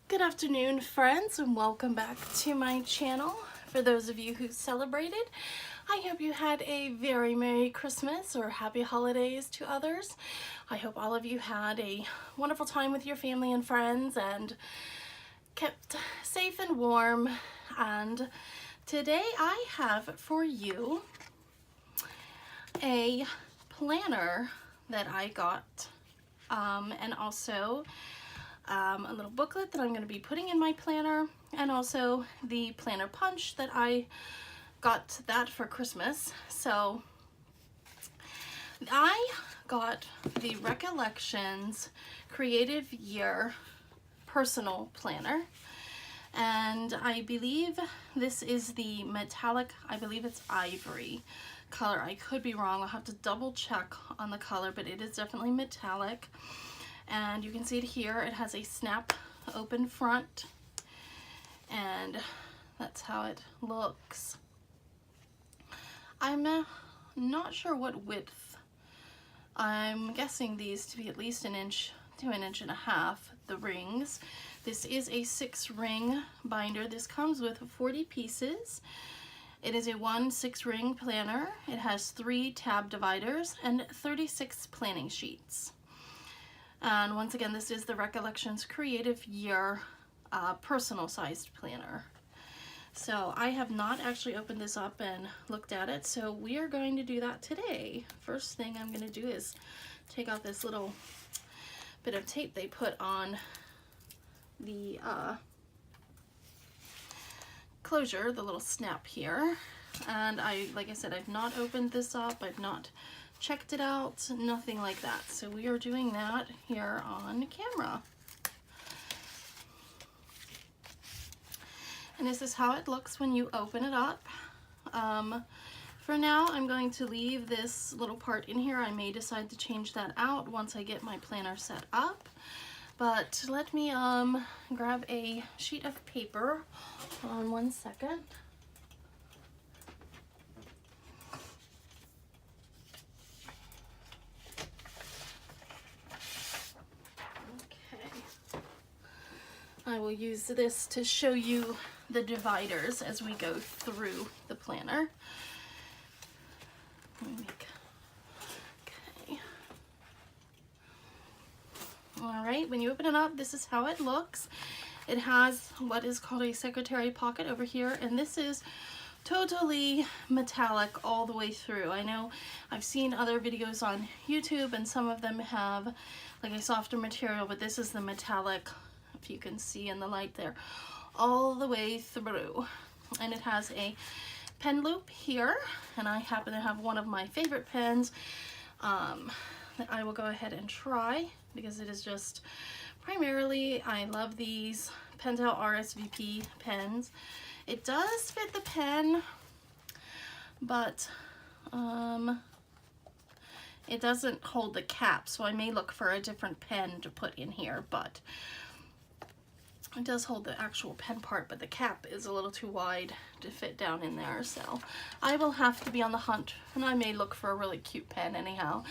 Good afternoon, friends, and welcome back to my channel. For those of you who celebrated, I hope you had a very Merry Christmas or Happy Holidays to others. I hope all of you had a wonderful time with your family and friends and kept safe and warm. And today I have for you a planner that I got and also a little booklet that I'm going to be putting in my planner, and also the planner punch that I got that for Christmas. So I got the Recollections Creative Year Personal Planner, and I believe this is the metallic, I believe it's ivory color. I could be wrong, I'll have to double check on the color, but it is definitely metallic. And you can see it here, it has a snap open front, and that's how it looks. I'm not sure what width. I'm guessing these to be at least an inch to an inch and a half, the rings. This is a 6-ring binder. This comes with 40 pieces. It is a 6-ring planner. It has 3 tab dividers and 36 planning sheets. And once again, this is the Recollections Creative Year personal sized planner. So I have not actually opened this up and looked at it, so we are going to do that today. First thing I'm going to do is take out this little bit of tape they put on the closure, the little snap here. And like I said, I've not opened this up, I've not checked it out, nothing like that. So we are doing that here on camera. And this is how it looks when you open it up. For now, I'm going to leave this little part in here. I may decide to change that out once I get my planner set up. But let me grab a sheet of paper. Hold on one second. I will use this to show you the dividers as we go through the planner. Okay. All right, when you open it up, this is how it looks. It has what is called a secretary pocket over here, and this is totally metallic all the way through. I know I've seen other videos on YouTube and some of them have like a softer material, but this is the metallic, if you can see in the light there, all the way through. And it has a pen loop here, and I happen to have one of my favorite pens that I will go ahead and try, because it is just primarily, I love these Pentel RSVP pens. It does fit the pen, but it doesn't hold the cap, so I may look for a different pen to put in here, but it does hold the actual pen part, but the cap is a little too wide to fit down in there, so I will have to be on the hunt, and I may look for a really cute pen anyhow.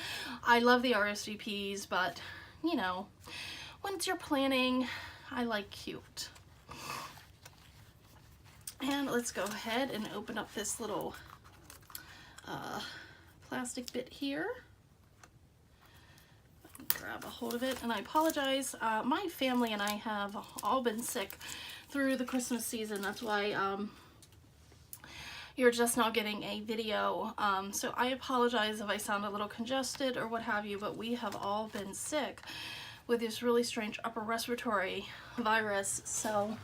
I love the RSVPs, but you know, once you're planning, I like cute. And let's go ahead and open up this little plastic bit here. Grab a hold of it, and I apologize, my family and I have all been sick through the Christmas season. That's why you're just now getting a video, so I apologize if I sound a little congested or what have you, but we have all been sick with this really strange upper respiratory virus. So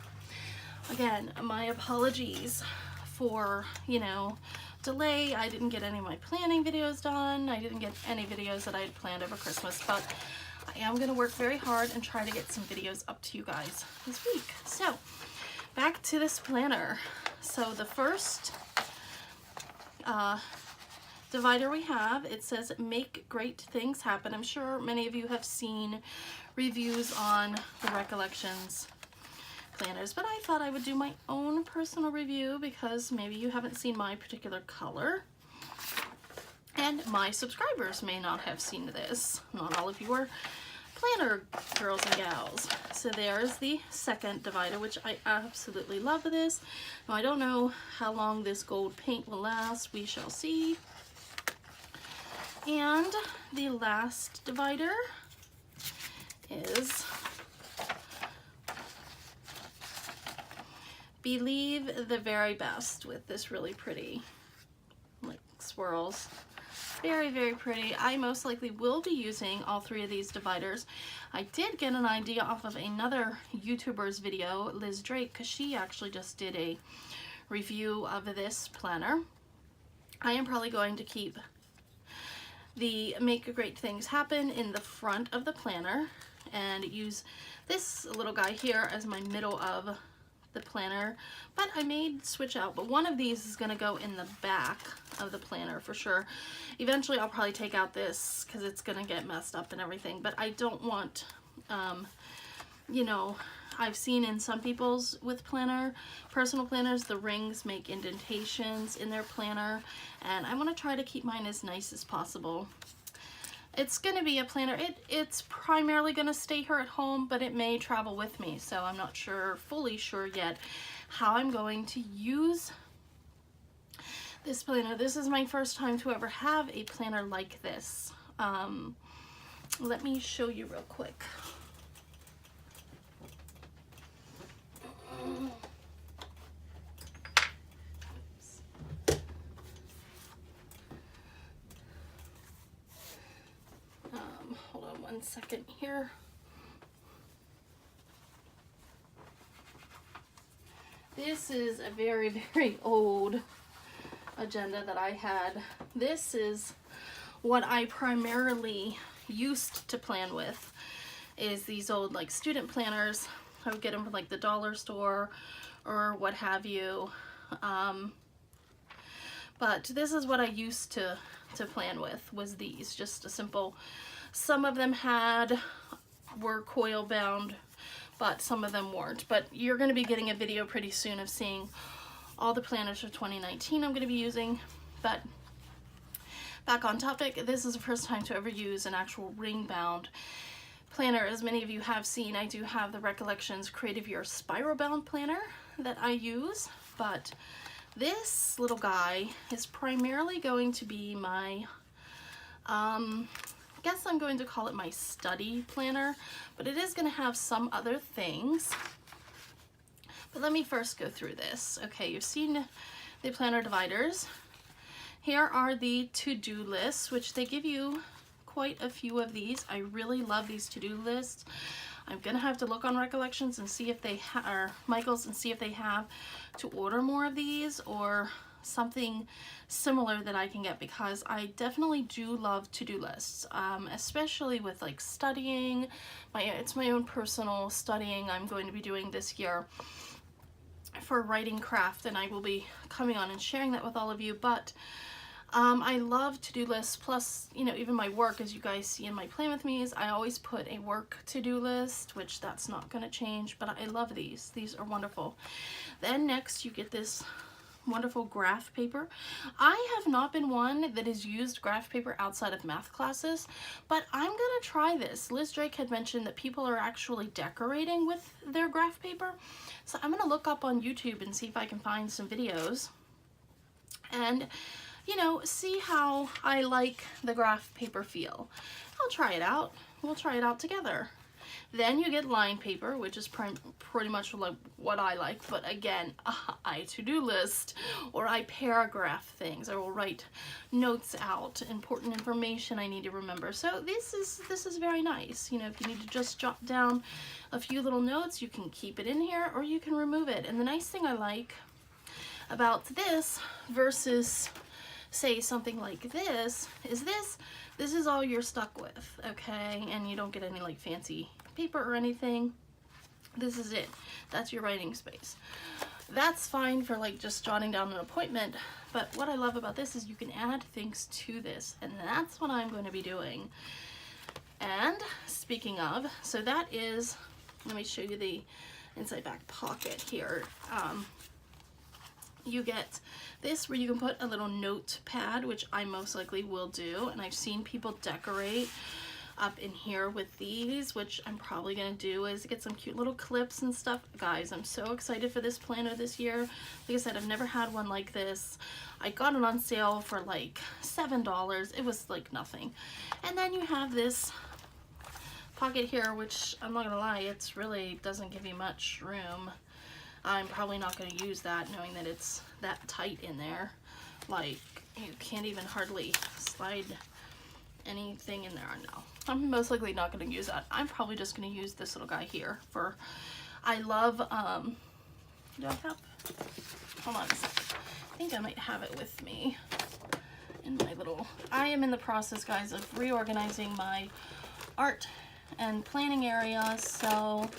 again, my apologies for, you know, delay. I didn't get any of my planning videos done. I didn't get any videos that I had planned over Christmas, but I am going to work very hard and try to get some videos up to you guys this week. So back to this planner. So the first divider we have, it says make great things happen. I'm sure many of you have seen reviews on the Recollections planners, but I thought I would do my own personal review because maybe you haven't seen my particular color, and my subscribers may not have seen this. Not all of you are planner girls and gals. So there's the second divider, which I absolutely love this. Now I don't know how long this gold paint will last. We shall see. And the last divider is Believe the Very Best, with this really pretty like swirls. Very, very pretty. I most likely will be using all three of these dividers. I did get an idea off of another YouTuber's video, Liz Drake, because she actually just did a review of this planner. I am probably going to keep the Make Great Things Happen in the front of the planner and use this little guy here as my middle of the planner, but I may switch out, but one of these is going to go in the back of the planner for sure. Eventually I'll probably take out this because it's going to get messed up and everything, but I don't want, you know, I've seen in some people's with personal planners, the rings make indentations in their planner, and I want to try to keep mine as nice as possible. It's going to be a planner. It's primarily going to stay here at home, but it may travel with me. So I'm not fully sure yet how I'm going to use this planner. This is my first time to ever have a planner like this. Let me show you real quick. Hold on one second here. This is a very, very old agenda that I had. This is what I primarily used to plan with, is these old like student planners. I would get them from like the dollar store or what have you. But this is what I used to plan with, was these, just a simple. Some of them were coil bound, but some of them weren't. But you're going to be getting a video pretty soon of seeing all the planners for 2019 I'm going to be using. But back on topic, this is the first time to ever use an actual ring bound planner. As many of you have seen, I do have the Recollections Creative Year spiral bound planner that I use, but this little guy is primarily going to be my I guess I'm going to call it my study planner, but it is going to have some other things. But let me first go through this. Okay, you've seen the planner dividers. Here are the to-do lists, which they give you quite a few of these. I really love these to-do lists. I'm gonna have to look on Recollections and see if they or Michael's and see if they have to order more of these or something similar that I can get, because I definitely do love to-do lists, especially with like studying. It's my own personal studying I'm going to be doing this year for writing craft, and I will be coming on and sharing that with all of you. But I love to-do lists, plus, you know, even my work, as you guys see in my Plan With Me's, I always put a work to-do list, which that's not going to change, but I love these. These are wonderful. Then next you get this wonderful graph paper. I have not been one that has used graph paper outside of math classes, but I'm gonna try this. Liz Drake had mentioned that people are actually decorating with their graph paper, so I'm gonna look up on YouTube and see if I can find some videos and, you know, see how I like the graph paper feel. I'll try it out. We'll try it out together. Then you get line paper, which is pretty much like what I like, but again, I to-do list, or I paragraph things. I will write notes out, important information I need to remember. So this is very nice. You know, if you need to just jot down a few little notes, you can keep it in here or you can remove it. And the nice thing I like about this versus say something like this is this is all you're stuck with, okay? And you don't get any like fancy paper or anything. This is it. That's your writing space. That's fine for like just jotting down an appointment, but what I love about this is you can add things to this, and that's what I'm going to be doing. And speaking of, so that is, let me show you the inside back pocket here. You get this where you can put a little notepad, which I most likely will do, and I've seen people decorate up in here with these, which I'm probably gonna do is get some cute little clips and stuff. Guys, I'm so excited for this planner this year. Like I said, I've never had one like this. I got it on sale for like $7. It was like nothing. And then you have this pocket here, which I'm not gonna lie, it's really doesn't give you much room. I'm probably not gonna use that, knowing that it's that tight in there. Like, you can't even hardly slide anything in there. No, I'm most likely not going to use that. I'm probably just going to use this little guy here for, I love, do I have, hold on a second. I think I might have it with me in my little, I am in the process, guys, of reorganizing my art and planning area, so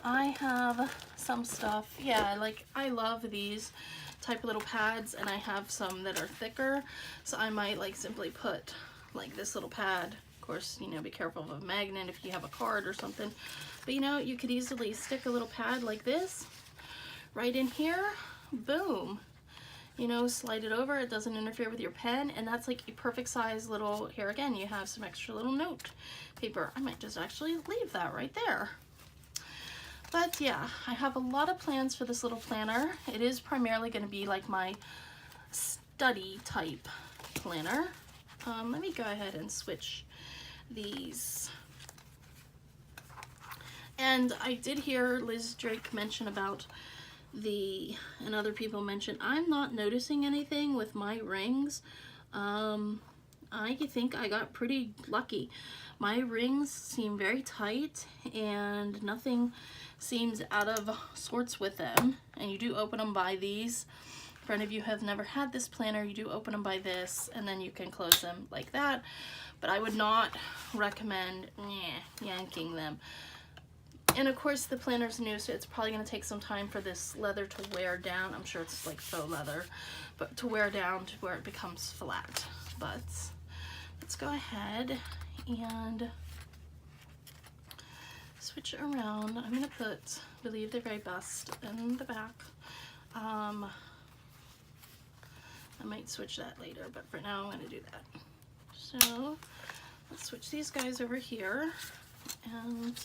I have some stuff. Yeah, like, I love these type of little pads, and I have some that are thicker, so I might like simply put like this little pad. Of course, you know, be careful of a magnet if you have a card or something, but you know, you could easily stick a little pad like this right in here. Boom, you know, slide it over, it doesn't interfere with your pen, and that's like a perfect size little, here again you have some extra little note paper. I might just actually leave that right there. But yeah, I have a lot of plans for this little planner. It is primarily going to be like my study type planner. Let me go ahead and switch these. And I did hear Liz Drake mention about and other people mention, I'm not noticing anything with my rings. I think I got pretty lucky. My rings seem very tight and nothing seems out of sorts with them. And you do open them by these. For any of you who have never had this planner, you do open them by this, and then you can close them like that. But I would not recommend yanking them. And of course the planner's new, so it's probably going to take some time for this leather to wear down. I'm sure it's like faux leather, but to wear down to where it becomes flat. But let's go ahead and switch it around. I'm going to put, I believe, the very best in the back. I might switch that later, but for now I'm going to do that. So let's switch these guys over here, and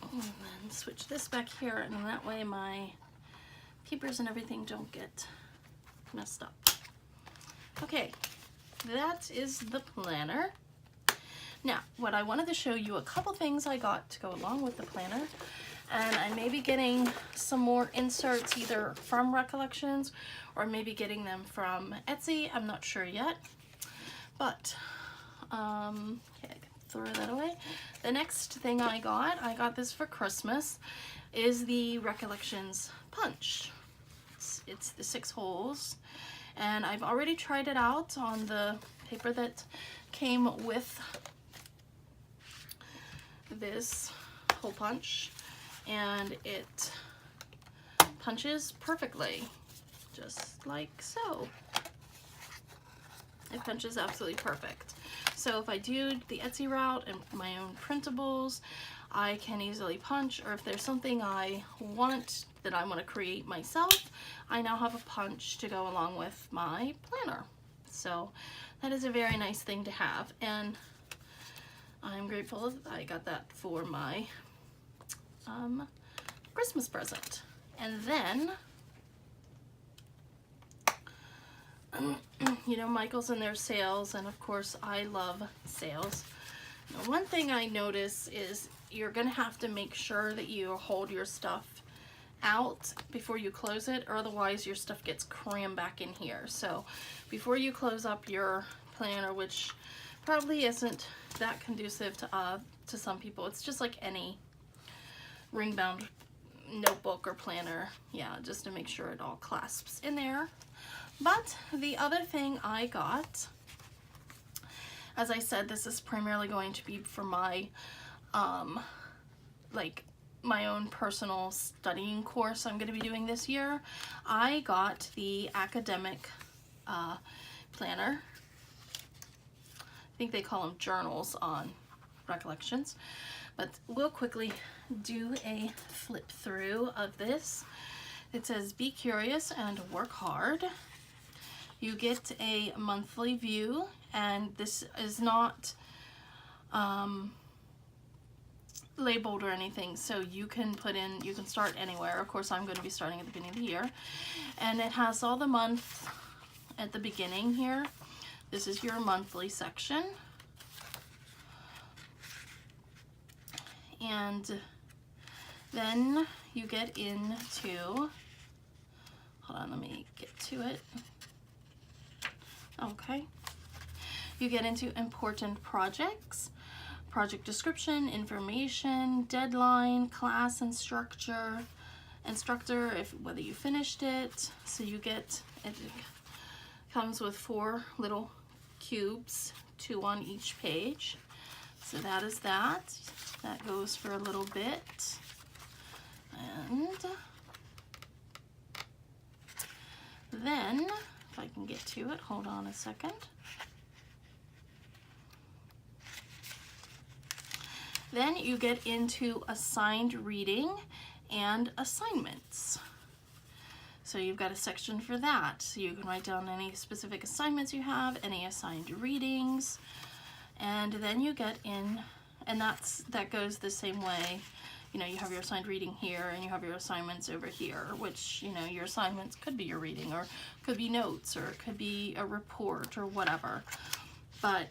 then switch this back here, and that way my papers and everything don't get messed up. Okay, that is the planner. Now, what I wanted to show you, a couple things I got to go along with the planner, and I may be getting some more inserts either from Recollections or maybe getting them from Etsy. I'm not sure yet, but okay, I can throw that away. The next thing I got this for Christmas, is the Recollections Punch. It's the 6 holes, and I've already tried it out on the paper that came with this hole punch, and it punches perfectly, just like so. It punches absolutely perfect. So if I do the Etsy route and my own printables, I can easily punch, or if there's something I want that I want to create myself, I now have a punch to go along with my planner. So that is a very nice thing to have, and I'm grateful that I got that for my Christmas present. And then, you know, Michael's in their sales, and of course I love sales. Now, one thing I notice is you're gonna have to make sure that you hold your stuff out before you close it, or otherwise your stuff gets crammed back in here. So before you close up your planner, which probably isn't that conducive to some people, it's just like any ring bound notebook or planner, yeah, just to make sure it all clasps in there. But the other thing I got, as I said, this is primarily going to be for my like my own personal studying course I'm going to be doing this year. I got the academic planner. I think they call them journals on Recollections, but we'll quickly do a flip through of this. It says, be curious and work hard. You get a monthly view, and this is not labeled or anything, so you can put in, you can start anywhere. Of course, I'm going to be starting at the beginning of the year, and it has all the months at the beginning here. This is your monthly section, and then you get into, hold on, let me get to it. Okay, you get into important projects, project description, information, deadline, class and structure, instructor, if whether you finished it. So you get, it comes with 4 little cubes, 2 on each page. So that is that. That goes for a little bit. And then, if I can get to it, hold on a second. Then you get into assigned reading and assignments. So you've got a section for that. So you can write down any specific assignments you have, any assigned readings, and then you get in, and that goes the same way. You know, you have your assigned reading here and you have your assignments over here, which, you know, your assignments could be your reading, or could be notes, or it could be a report or whatever. But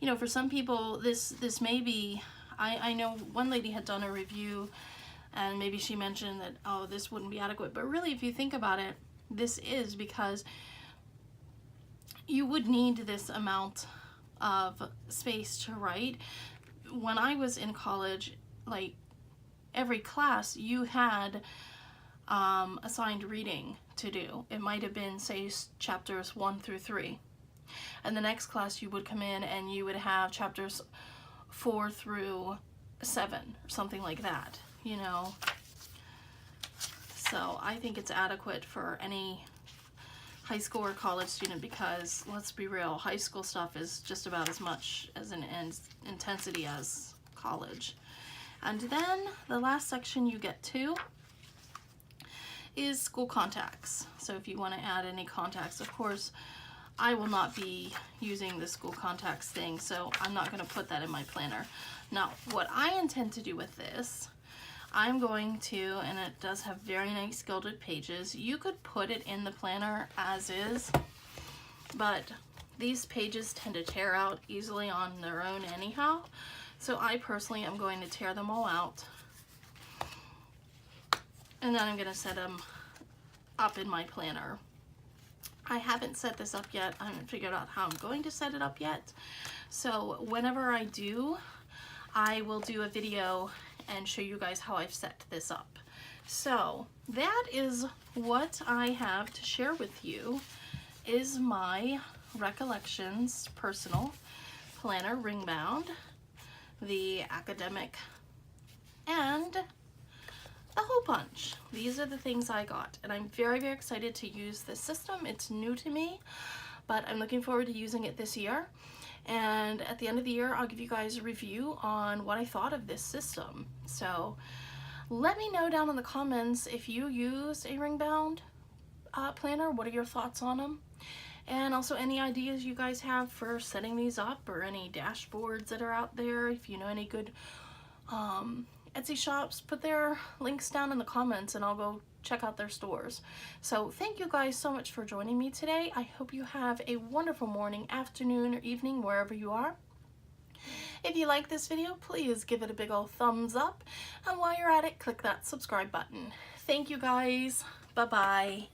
you know, for some people, this may be, I know one lady had done a review and maybe she mentioned that, oh, this wouldn't be adequate. But really, if you think about it, this is, because you would need this amount of space to write. When I was in college, like every class you had assigned reading to do. It might have been, say, chapters 1 through 3. And the next class you would come in and you would have chapters 4 through 7 or something like that, you know. So I think it's adequate for any high school or college student, because let's be real, high school stuff is just about as much as an intensity as college. And then the last section you get to is school contacts. So if you want to add any contacts, of course, I will not be using the school contacts thing, so I'm not going to put that in my planner. Now, what I intend to do with this, I'm going to, and it does have very nice gilded pages. You could put it in the planner as is, but these pages tend to tear out easily on their own anyhow. So I personally am going to tear them all out, and then I'm going to set them up in my planner. I haven't set this up yet. I haven't figured out how I'm going to set it up yet. So whenever I do, I will do a video and show you guys how I've set this up. So that is what I have to share with you, is my Recollections personal planner ring bound, the academic, and the hole punch. These are the things I got, and I'm very, very excited to use this system. It's new to me, but I'm looking forward to using it this year. And at the end of the year, I'll give you guys a review on what I thought of this system. So let me know down in the comments if you use a ring bound planner. What are your thoughts on them? And also any ideas you guys have for setting these up, or any dashboards that are out there. If you know any good Etsy shops, put their links down in the comments and I'll go check out their stores. So thank you guys so much for joining me today. I hope you have a wonderful morning, afternoon, or evening, wherever you are. If you like this video, please give it a big old thumbs up, and while you're at it, click that subscribe button. Thank you guys. Bye-bye.